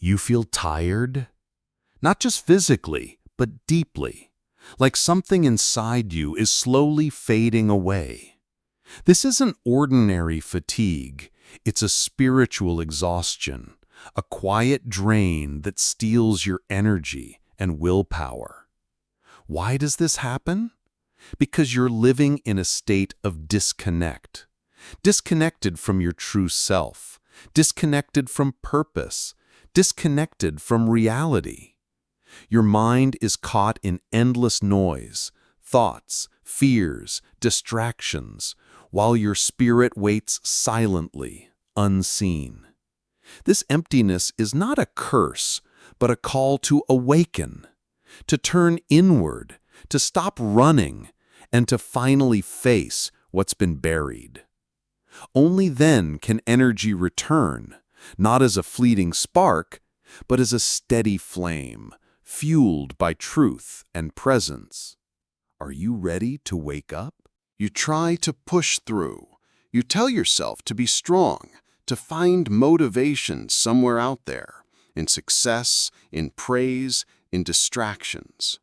You feel tired? Not just physically, but deeply, like something inside you is slowly fading away. This isn't ordinary fatigue, it's a spiritual exhaustion, a quiet drain that steals your energy and willpower. Why does this happen? Because you're living in a state of disconnect. Disconnected from your true self, disconnected from purpose, disconnected from reality. Your mind is caught in endless noise, thoughts, fears, distractions, while your spirit waits silently, unseen. This emptiness is not a curse, but a call to awaken, to turn inward, to stop running, and to finally face what's been buried. Only then can energy return, not as a fleeting spark, but as a steady flame, fueled by truth and presence. Are you ready to wake up? You try to push through. You tell yourself to be strong, to find motivation somewhere out there, in success, in praise, in distractions.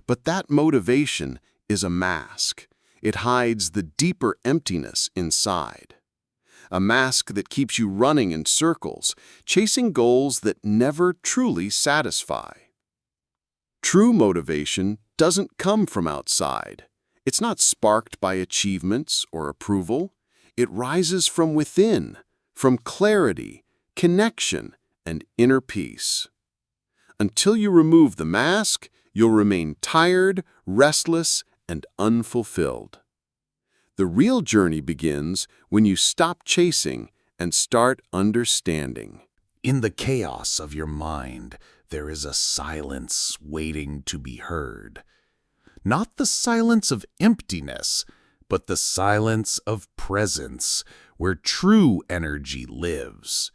But that motivation is a mask. It hides the deeper emptiness inside. A mask that keeps you running in circles, chasing goals that never truly satisfy. True motivation doesn't come from outside. It's not sparked by achievements or approval. It rises from within, from clarity, connection, and inner peace. Until you remove the mask, you'll remain tired, restless, and unfulfilled. The real journey begins when you stop chasing and start understanding. In the chaos of your mind, there is a silence waiting to be heard. Not the silence of emptiness, but the silence of presence, where true energy lives.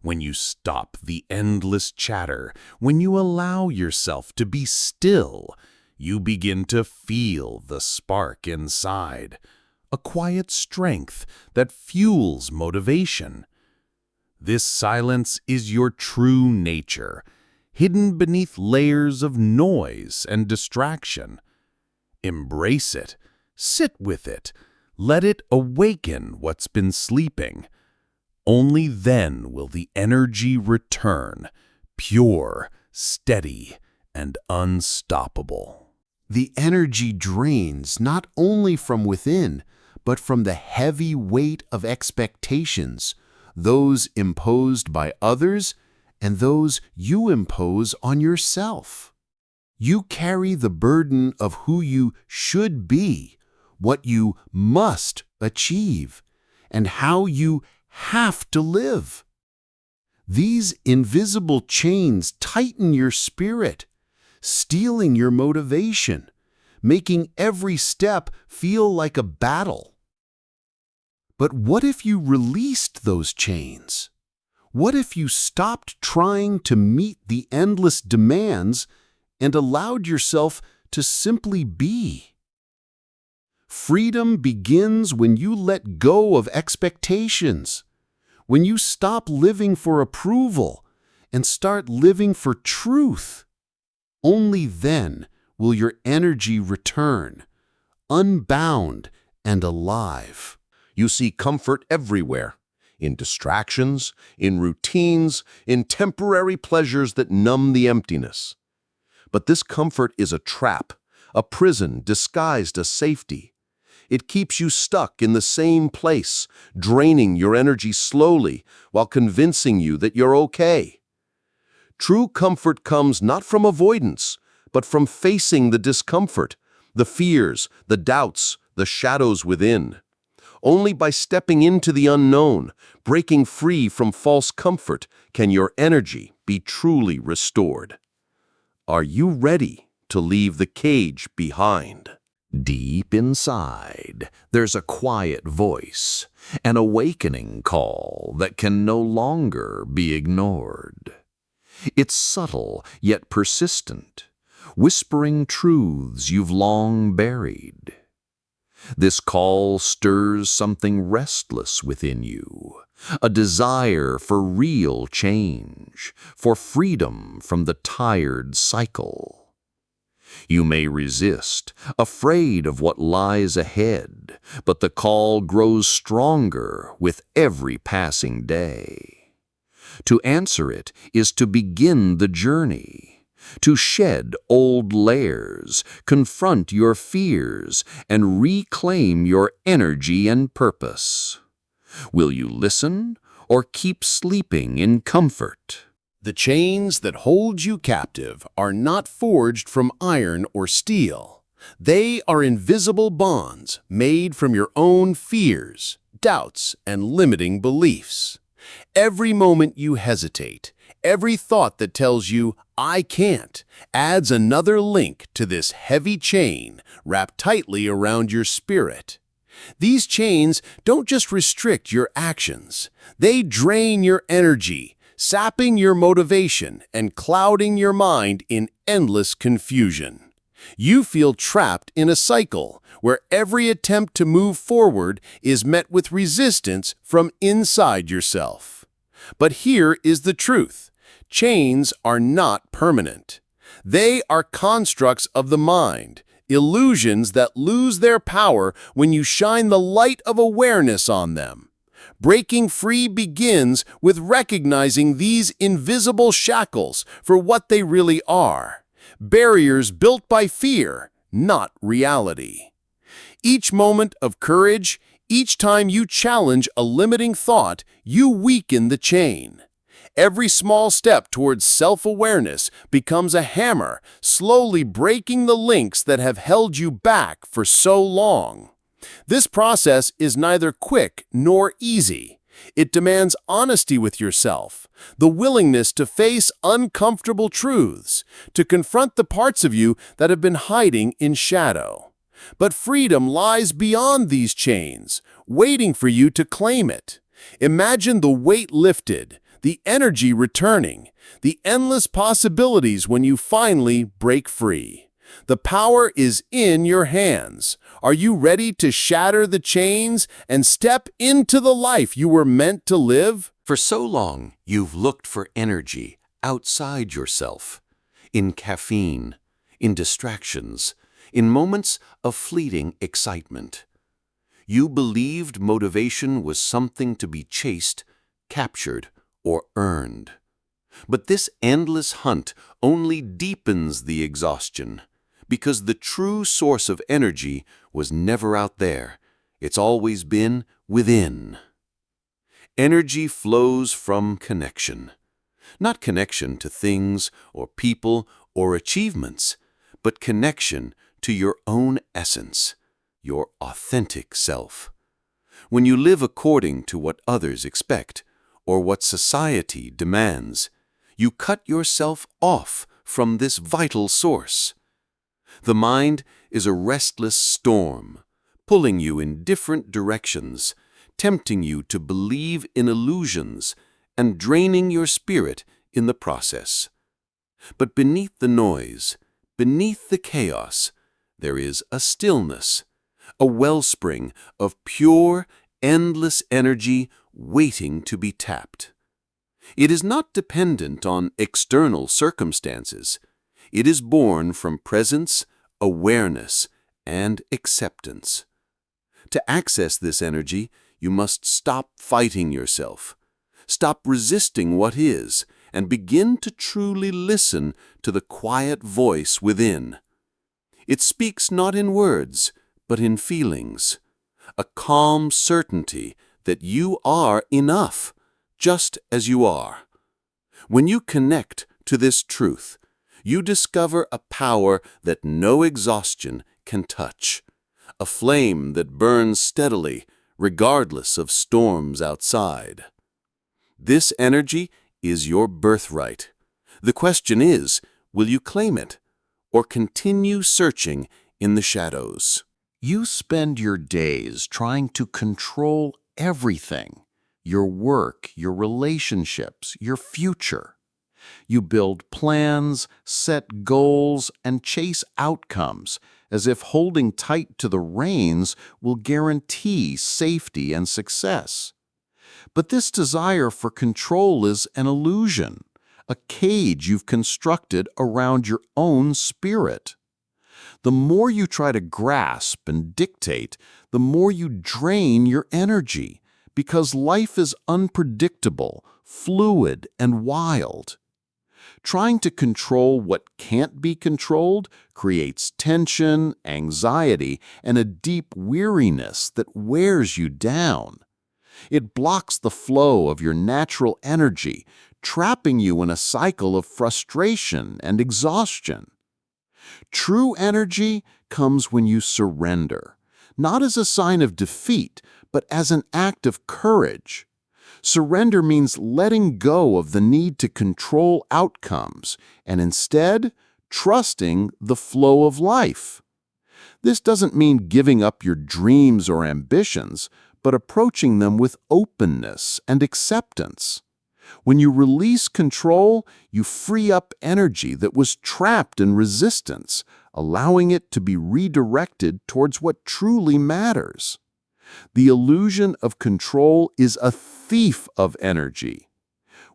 When you stop the endless chatter, when you allow yourself to be still, you begin to feel the spark inside, a quiet strength that fuels motivation. This silence is your true nature, hidden beneath layers of noise and distraction. Embrace it, sit with it, let it awaken what's been sleeping. Only then will the energy return, pure, steady, and unstoppable. The energy drains not only from within, but from the heavy weight of expectations, those imposed by others and those you impose on yourself. You carry the burden of who you should be, what you must achieve, and how you have to live. These invisible chains tighten your spirit, stealing your motivation, making every step feel like a battle. But what if you released those chains? What if you stopped trying to meet the endless demands and allowed yourself to simply be? Freedom begins when you let go of expectations, when you stop living for approval and start living for truth. Only then will your energy return, unbound and alive. You see comfort everywhere, in distractions, in routines, in temporary pleasures that numb the emptiness. But this comfort is a trap, a prison disguised as safety. It keeps you stuck in the same place, draining your energy slowly while convincing you that you're okay. True comfort comes not from avoidance, but from facing the discomfort, the fears, the doubts, the shadows within. Only by stepping into the unknown, breaking free from false comfort, can your energy be truly restored. Are you ready to leave the cage behind? Deep inside, there's a quiet voice, an awakening call that can no longer be ignored. It's subtle yet persistent, whispering truths you've long buried. This call stirs something restless within you, a desire for real change, for freedom from the tired cycle. You may resist, afraid of what lies ahead, but the call grows stronger with every passing day. To answer it is to begin the journey, to shed old layers, confront your fears, and reclaim your energy and purpose. Will you listen or keep sleeping in comfort? The chains that hold you captive are not forged from iron or steel. They are invisible bonds made from your own fears, doubts, and limiting beliefs. Every moment you hesitate, every thought that tells you, "I can't," adds another link to this heavy chain wrapped tightly around your spirit. These chains don't just restrict your actions, they drain your energy, sapping your motivation and clouding your mind in endless confusion. You feel trapped in a cycle where every attempt to move forward is met with resistance from inside yourself. But here is the truth. Chains are not permanent. They are constructs of the mind, illusions that lose their power when you shine the light of awareness on them. Breaking free begins with recognizing these invisible shackles for what they really are: barriers built by fear, not reality. Each moment of courage, each time you challenge a limiting thought, you weaken the chain. Every small step towards self-awareness becomes a hammer, slowly breaking the links that have held you back for so long. This process is neither quick nor easy. It demands honesty with yourself, the willingness to face uncomfortable truths, to confront the parts of you that have been hiding in shadow. But freedom lies beyond these chains, waiting for you to claim it. Imagine the weight lifted, the energy returning, the endless possibilities when you finally break free. The power is in your hands. Are you ready to shatter the chains and step into the life you were meant to live? For so long, you've looked for energy outside yourself, in caffeine, in distractions, in moments of fleeting excitement. You believed motivation was something to be chased, captured, or earned. But this endless hunt only deepens the exhaustion, because the true source of energy was never out there. It's always been within. Energy flows from connection. Not connection to things or people or achievements, but connection to your own essence, your authentic self. When you live according to what others expect or what society demands, you cut yourself off from this vital source. The mind is a restless storm, pulling you in different directions, tempting you to believe in illusions and draining your spirit in the process. But beneath the noise, beneath the chaos, there is a stillness, a wellspring of pure, endless energy waiting to be tapped. It is not dependent on external circumstances. It is born from presence, awareness, and acceptance. To access this energy, you must stop fighting yourself, stop resisting what is, and begin to truly listen to the quiet voice within. It speaks not in words, but in feelings, a calm certainty that you are enough, just as you are. When you connect to this truth, you discover a power that no exhaustion can touch, a flame that burns steadily, regardless of storms outside. This energy is your birthright. The question is, will you claim it, or continue searching in the shadows? You spend your days trying to control everything: your work, your relationships, your future. You build plans, set goals, and chase outcomes, as if holding tight to the reins will guarantee safety and success. But this desire for control is an illusion, a cage you've constructed around your own spirit. The more you try to grasp and dictate, the more you drain your energy, because life is unpredictable, fluid, and wild. Trying to control what can't be controlled creates tension, anxiety, and a deep weariness that wears you down. It blocks the flow of your natural energy, trapping you in a cycle of frustration and exhaustion. True energy comes when you surrender, not as a sign of defeat, but as an act of courage. Surrender means letting go of the need to control outcomes and instead trusting the flow of life. This doesn't mean giving up your dreams or ambitions, but approaching them with openness and acceptance. When you release control, you free up energy that was trapped in resistance, allowing it to be redirected towards what truly matters. The illusion of control is a thief of energy.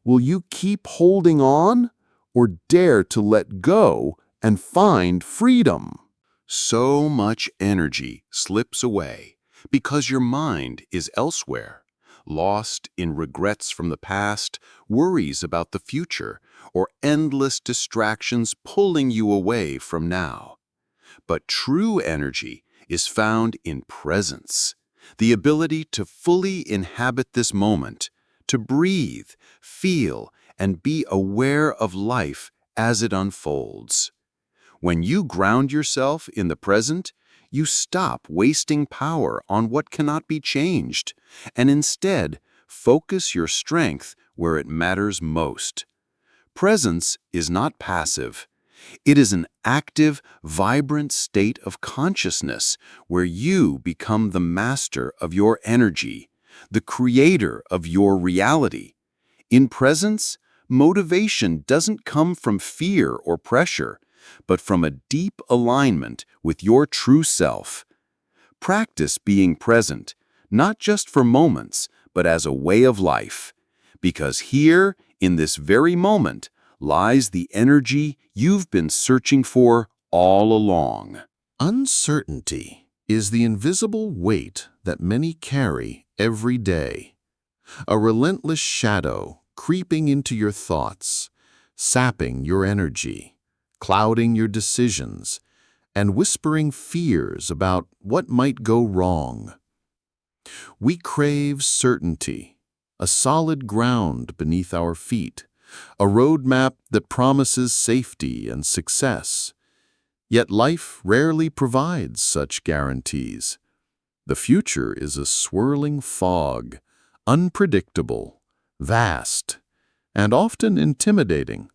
Will you keep holding on or dare to let go and find freedom? So much energy slips away because your mind is elsewhere, lost in regrets from the past, worries about the future, or endless distractions pulling you away from now. But true energy is found in presence, the ability to fully inhabit this moment, to breathe, feel, and be aware of life as it unfolds. When you ground yourself in the present, you stop wasting power on what cannot be changed, and instead focus your strength where it matters most. Presence is not passive. It is an active, vibrant state of consciousness where you become the master of your energy, the creator of your reality. In presence, motivation doesn't come from fear or pressure, but from a deep alignment with your true self. Practice being present, not just for moments, but as a way of life. Because here, in this very moment, lies the energy you've been searching for all along. Uncertainty is the invisible weight that many carry every day. A relentless shadow creeping into your thoughts, sapping your energy, clouding your decisions, and whispering fears about what might go wrong. We crave certainty, a solid ground beneath our feet, a roadmap that promises safety and success. Yet life rarely provides such guarantees. The future is a swirling fog, unpredictable, vast, and often intimidating.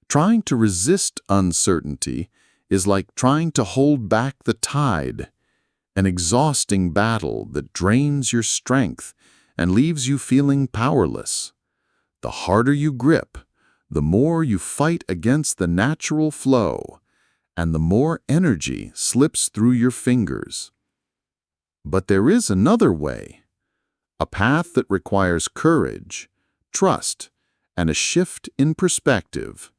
Trying to resist uncertainty is like trying to hold back the tide, an exhausting battle that drains your strength and leaves you feeling powerless. The harder you grip, the more you fight against the natural flow, and the more energy slips through your fingers. But there is another way, a path that requires courage, trust, and a shift in perspective.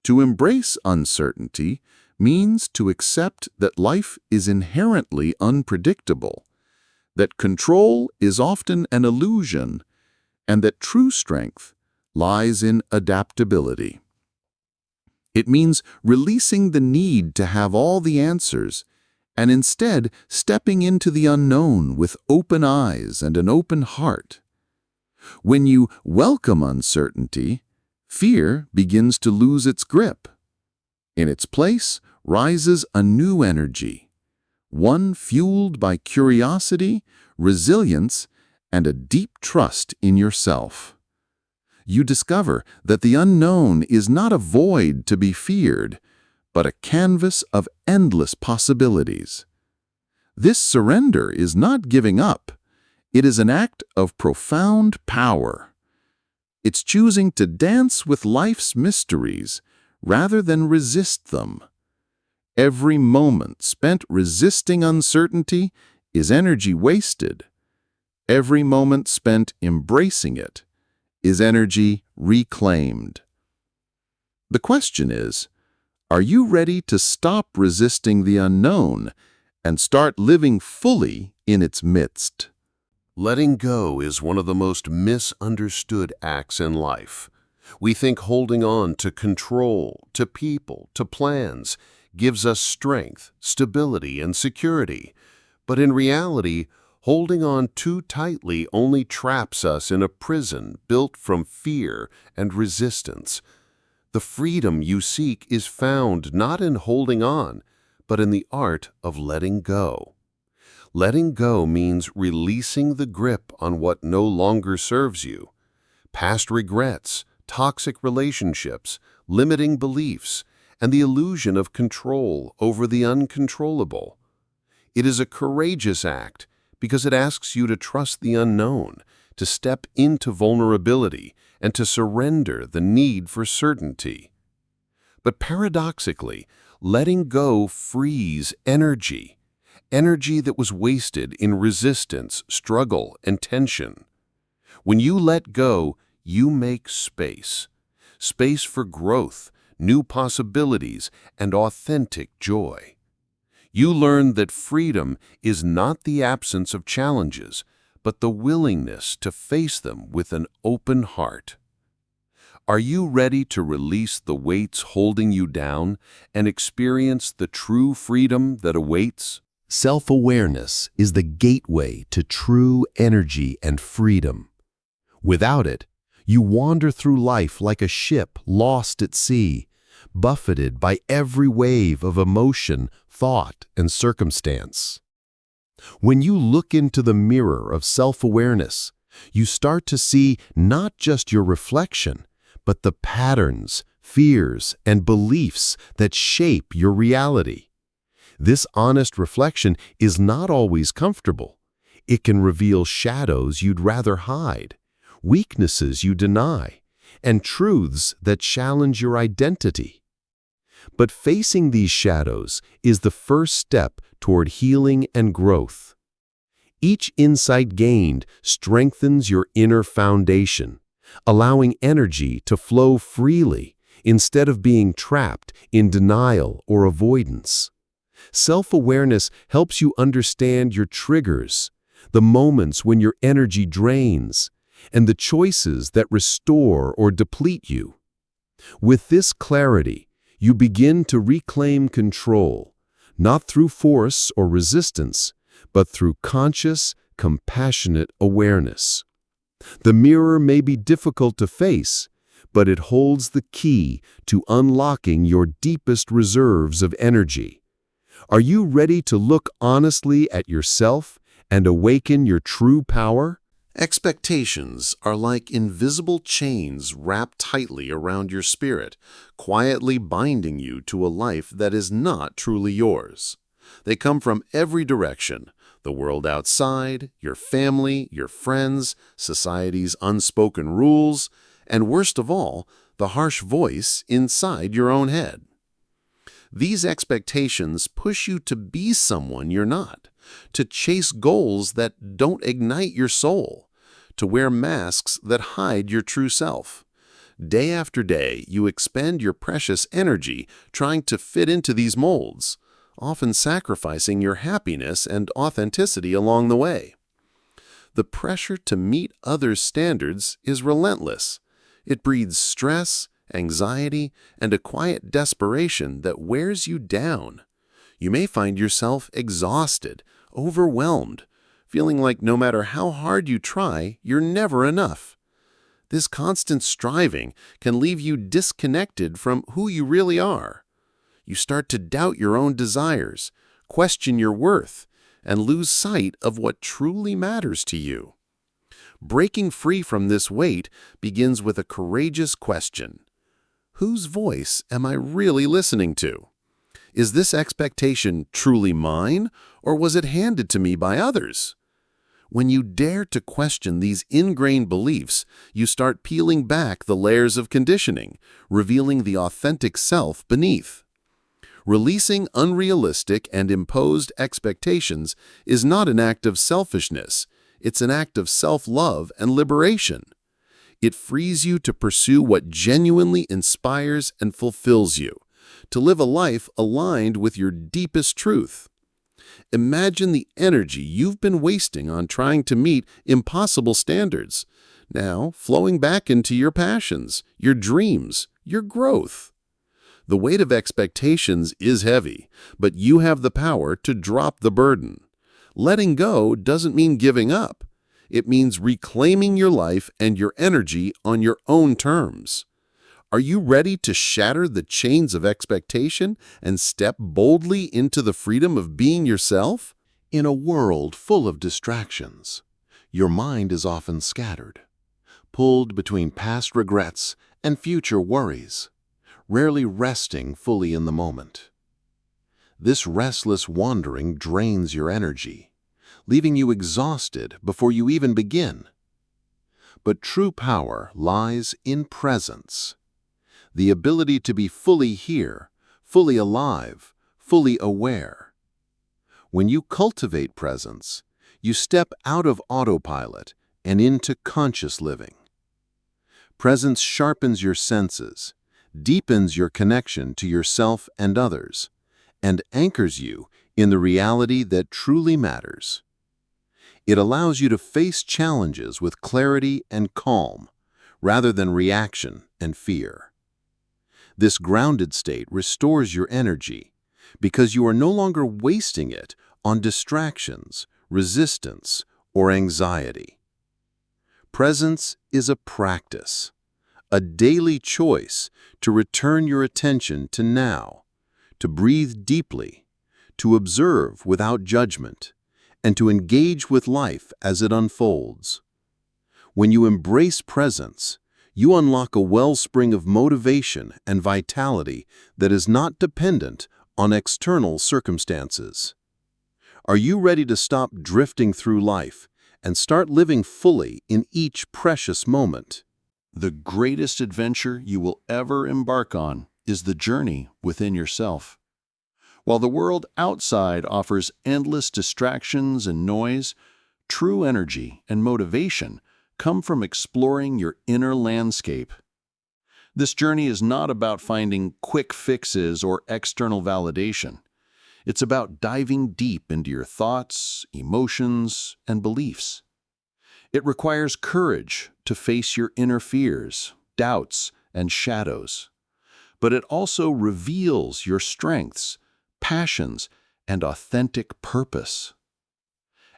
To embrace uncertainty means to accept that life is inherently unpredictable, that control is often an illusion, and that true strength lies in adaptability. It means releasing the need to have all the answers and instead stepping into the unknown with open eyes and an open heart. When you welcome uncertainty, fear begins to lose its grip. In its place rises a new energy, one fueled by curiosity, resilience, and a deep trust in yourself. You discover that the unknown is not a void to be feared, but a canvas of endless possibilities. This surrender is not giving up. It is an act of profound power. It's choosing to dance with life's mysteries rather than resist them. Every moment spent resisting uncertainty is energy wasted. Every moment spent embracing it is energy reclaimed. The question is, are you ready to stop resisting the unknown and start living fully in its midst? Letting go is one of the most misunderstood acts in life. We think holding on to control, to people, to plans gives us strength, stability, and security. But in reality, holding on too tightly only traps us in a prison built from fear and resistance. The freedom you seek is found not in holding on, but in the art of letting go. Letting go means releasing the grip on what no longer serves you. Past regrets, toxic relationships, limiting beliefs, and the illusion of control over the uncontrollable. It is a courageous act because it asks you to trust the unknown, to step into vulnerability, and to surrender the need for certainty. But paradoxically, letting go frees energy that was wasted in resistance, struggle, and tension. When you let go, you make space for growth, new possibilities, and authentic joy. You learn that freedom is not the absence of challenges, but the willingness to face them with an open heart. Are you ready to release the weights holding you down and experience the true freedom that awaits? Self-awareness is the gateway to true energy and freedom. Without it, you wander through life like a ship lost at sea, buffeted by every wave of emotion, thought, and circumstance. When you look into the mirror of self-awareness, you start to see not just your reflection, but the patterns, fears, and beliefs that shape your reality. This honest reflection is not always comfortable. It can reveal shadows you'd rather hide, weaknesses you deny, and truths that challenge your identity. But facing these shadows is the first step toward healing and growth. Each insight gained strengthens your inner foundation, allowing energy to flow freely instead of being trapped in denial or avoidance. Self-awareness helps you understand your triggers, the moments when your energy drains, and the choices that restore or deplete you. With this clarity, you begin to reclaim control, not through force or resistance, but through conscious, compassionate awareness. The mirror may be difficult to face, but it holds the key to unlocking your deepest reserves of energy. Are you ready to look honestly at yourself and awaken your true power? Expectations are like invisible chains wrapped tightly around your spirit, quietly binding you to a life that is not truly yours. They come from every direction: the world outside, your family, your friends, society's unspoken rules, and worst of all, the harsh voice inside your own head. These expectations push you to be someone you're not, to chase goals that don't ignite your soul, to wear masks that hide your true self. Day after day, you expend your precious energy trying to fit into these molds, often sacrificing your happiness and authenticity along the way. The pressure to meet others' standards is relentless. It breeds stress, anxiety, and a quiet desperation that wears you down. You may find yourself exhausted, overwhelmed, feeling like no matter how hard you try, you're never enough. This constant striving can leave you disconnected from who you really are. You start to doubt your own desires, question your worth, and lose sight of what truly matters to you. Breaking free from this weight begins with a courageous question. Whose voice am I really listening to? Is this expectation truly mine, or was it handed to me by others? When you dare to question these ingrained beliefs, you start peeling back the layers of conditioning, revealing the authentic self beneath. Releasing unrealistic and imposed expectations is not an act of selfishness, it's an act of self-love and liberation. It frees you to pursue what genuinely inspires and fulfills you, to live a life aligned with your deepest truth. Imagine the energy you've been wasting on trying to meet impossible standards, now flowing back into your passions, your dreams, your growth. The weight of expectations is heavy, but you have the power to drop the burden. Letting go doesn't mean giving up. It means reclaiming your life and your energy on your own terms. Are you ready to shatter the chains of expectation and step boldly into the freedom of being yourself? In a world full of distractions, your mind is often scattered, pulled between past regrets and future worries, rarely resting fully in the moment. This restless wandering drains your energy, leaving you exhausted before you even begin. But true power lies in presence, the ability to be fully here, fully alive, fully aware. When you cultivate presence, you step out of autopilot and into conscious living. Presence sharpens your senses, deepens your connection to yourself and others, and anchors you in the reality that truly matters. It allows you to face challenges with clarity and calm, rather than reaction and fear. This grounded state restores your energy because you are no longer wasting it on distractions, resistance, or anxiety. Presence is a practice, a daily choice to return your attention to now, to breathe deeply, to observe without judgment, and to engage with life as it unfolds. When you embrace presence, you unlock a wellspring of motivation and vitality that is not dependent on external circumstances. Are you ready to stop drifting through life and start living fully in each precious moment? The greatest adventure you will ever embark on is the journey within yourself. While the world outside offers endless distractions and noise, true energy and motivation come from exploring your inner landscape. This journey is not about finding quick fixes or external validation. It's about diving deep into your thoughts, emotions, and beliefs. It requires courage to face your inner fears, doubts, and shadows. But it also reveals your strengths, passions, and authentic purpose.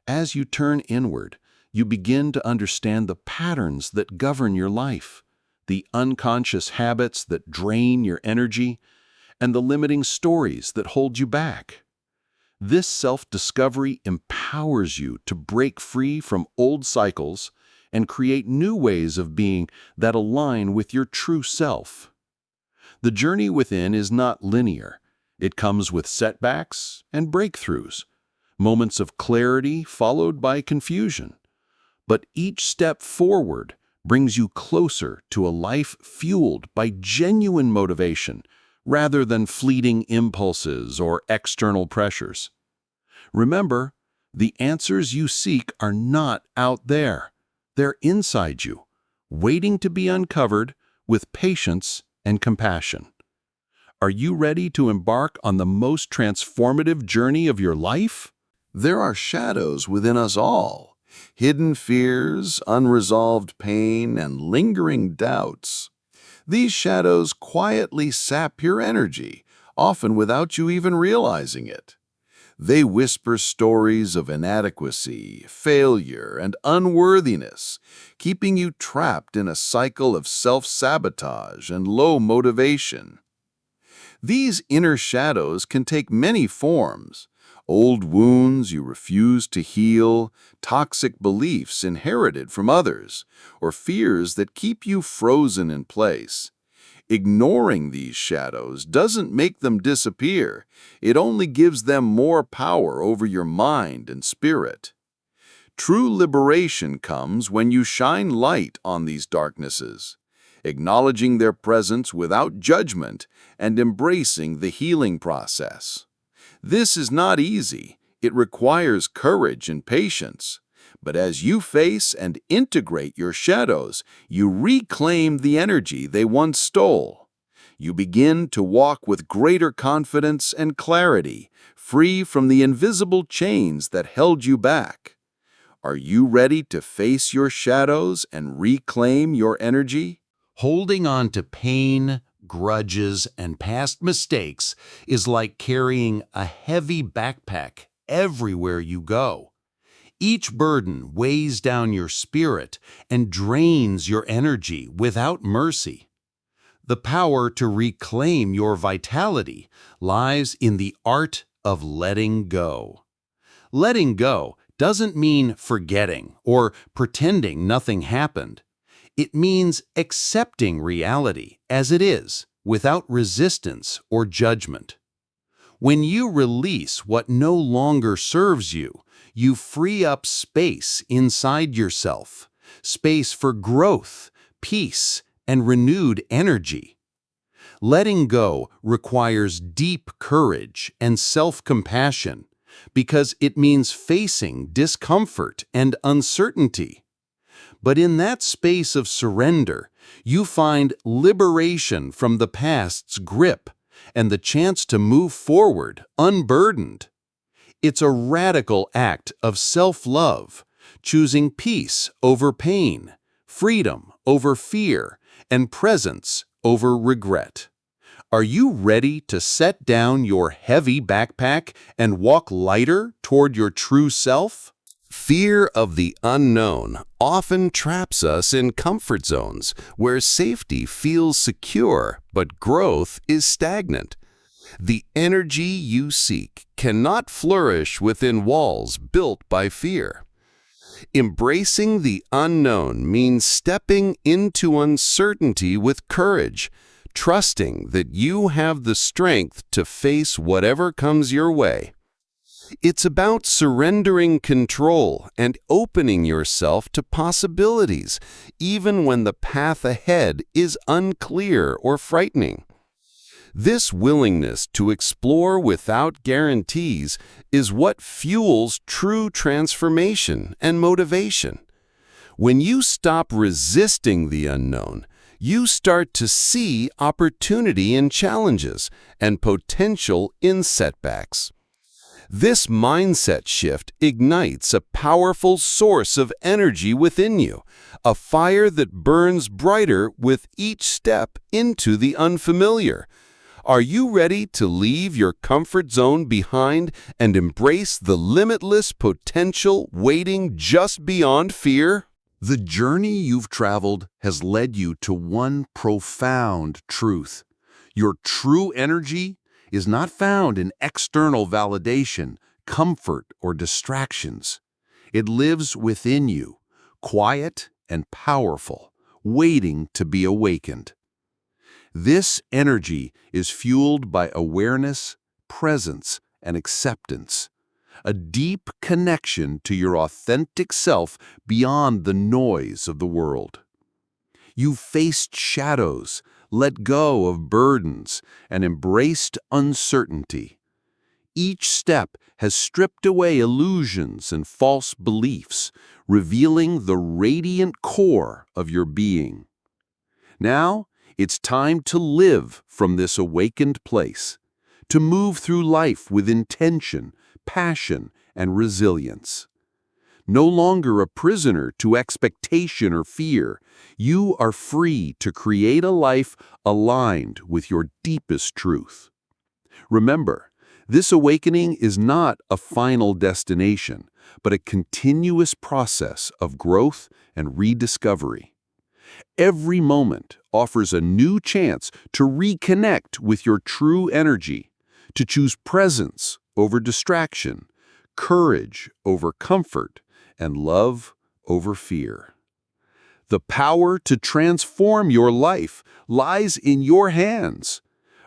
As you turn inward, you begin to understand the patterns that govern your life, the unconscious habits that drain your energy, and the limiting stories that hold you back. This self-discovery empowers you to break free from old cycles and create new ways of being that align with your true self. The journey within is not linear. It comes with setbacks and breakthroughs, moments of clarity followed by confusion. But each step forward brings you closer to a life fueled by genuine motivation rather than fleeting impulses or external pressures. Remember, the answers you seek are not out there. They're inside you, waiting to be uncovered with patience and compassion. Are you ready to embark on the most transformative journey of your life? There are shadows within us all, hidden fears, unresolved pain, and lingering doubts. These shadows quietly sap your energy, often without you even realizing it. They whisper stories of inadequacy, failure, and unworthiness, keeping you trapped in a cycle of self-sabotage and low motivation. These inner shadows can take many forms: old wounds you refuse to heal, toxic beliefs inherited from others, or fears that keep you frozen in place. Ignoring these shadows doesn't make them disappear. It only gives them more power over your mind and spirit. True liberation comes when you shine light on these darknesses, acknowledging their presence without judgment and embracing the healing process. This is not easy. It requires courage and patience. But as you face and integrate your shadows, you reclaim the energy they once stole. You begin to walk with greater confidence and clarity, free from the invisible chains that held you back. Are you ready to face your shadows and reclaim your energy? Holding on to pain, grudges, and past mistakes is like carrying a heavy backpack everywhere you go. Each burden weighs down your spirit and drains your energy without mercy. The power to reclaim your vitality lies in the art of letting go. Letting go doesn't mean forgetting or pretending nothing happened. It means accepting reality as it is, without resistance or judgment. When you release what no longer serves you, you free up space inside yourself, space for growth, peace, and renewed energy. Letting go requires deep courage and self-compassion because it means facing discomfort and uncertainty. But in that space of surrender, you find liberation from the past's grip and the chance to move forward unburdened. It's a radical act of self-love, choosing peace over pain, freedom over fear, and presence over regret. Are you ready to set down your heavy backpack and walk lighter toward your true self? Fear of the unknown often traps us in comfort zones where safety feels secure but growth is stagnant. The energy you seek cannot flourish within walls built by fear. Embracing the unknown means stepping into uncertainty with courage, trusting that you have the strength to face whatever comes your way. It's about surrendering control and opening yourself to possibilities, even when the path ahead is unclear or frightening. This willingness to explore without guarantees is what fuels true transformation and motivation. When you stop resisting the unknown, you start to see opportunity in challenges and potential in setbacks. This mindset shift ignites a powerful source of energy within you, a fire that burns brighter with each step into the unfamiliar. Are you ready to leave your comfort zone behind and embrace the limitless potential waiting just beyond fear? The journey you've traveled has led you to one profound truth. Your true energy is not found in external validation, comfort, or distractions. It lives within you, quiet and powerful, waiting to be awakened. This energy is fueled by awareness, presence, and acceptance, a deep connection to your authentic self beyond the noise of the world. You've faced shadows, let go of burdens, and embraced uncertainty. Each step has stripped away illusions and false beliefs, revealing the radiant core of your being. Now, it's time to live from this awakened place, to move through life with intention, passion, and resilience. No longer a prisoner to expectation or fear, you are free to create a life aligned with your deepest truth. Remember, this awakening is not a final destination, but a continuous process of growth and rediscovery. Every moment offers a new chance to reconnect with your true energy, to choose presence over distraction, courage over comfort, and love over fear. The power to transform your life lies in your hands.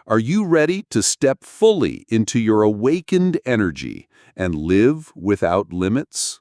Are you ready to step fully into your awakened energy and live without limits?